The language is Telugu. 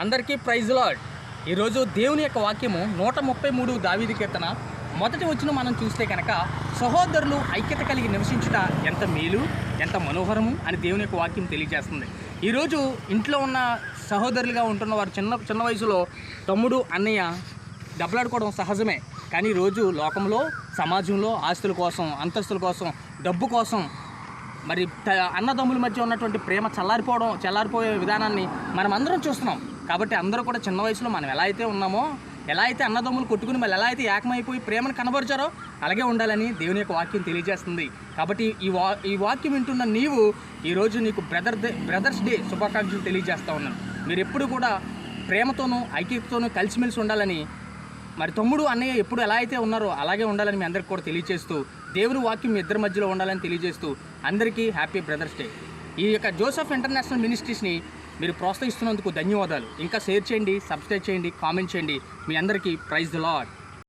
అందరికీ ప్రైజ్ లార్డ్. ఈరోజు దేవుని యొక్క వాక్యము 133 దావీదు కీర్తన మొదటి వచనం మనం చూస్తే కనుక సహోదరులు ఐక్యత కలిగి నివసించుట ఎంత మేలు ఎంత మనోహరము అని దేవుని యొక్క వాక్యం తెలియజేస్తుంది. ఈరోజు ఇంట్లో ఉన్న సహోదరులుగా ఉంటున్న వారు చిన్న వయసులో తమ్ముడు అన్నయ్య దెబ్బలాడుకోవడం సహజమే. కానీ ఈరోజు లోకంలో సమాజంలో ఆస్తుల కోసం అంతస్తుల కోసం డబ్బు కోసం మరి అన్నదమ్ముల మధ్య ఉన్నటువంటి ప్రేమ చల్లారిపోయే విధానాన్ని మనం అందరం చూస్తున్నాం. కాబట్టి అందరూ కూడా చిన్న వయసులో మనం ఎలా అయితే ఉన్నామో, ఎలా అయితే అన్నదమ్ములు కొట్టుకుని మళ్ళీ ఎలా అయితే ఏకమైపోయి ప్రేమను కనబరిచారో అలాగే ఉండాలని దేవుని యొక్క వాక్యం తెలియజేస్తుంది. కాబట్టి ఈ వాక్యం వింటున్న నీవు ఈరోజు నీకు బ్రదర్స్ డే శుభాకాంక్షలు తెలియజేస్తూ ఉన్నాను. మీరు ఎప్పుడు కూడా ప్రేమతోనూ ఐక్యతతోనూ కలిసిమెలిసి ఉండాలని, మరి తమ్ముడు అన్నయ్య ఎప్పుడు ఎలా అయితే ఉన్నారో అలాగే ఉండాలని మీ అందరికీ కూడా తెలియజేస్తూ, దేవుని వాక్యం మీ ఇద్దరి మధ్యలో ఉండాలని తెలియజేస్తూ అందరికీ హ్యాపీ బ్రదర్స్ డే. ఈ యొక్క జోసెఫ్ ఇంటర్నేషనల్ మినిస్ట్రీస్ని మీరు ప్రోత్సహిస్తున్నందుకు ధన్యవాదాలు. ఇంకా షేర్ చేయండి, సబ్స్క్రైబ్ చేయండి, కామెంట్ చేయండి. మీ అందరికీ ప్రైజ్ ది లార్డ్.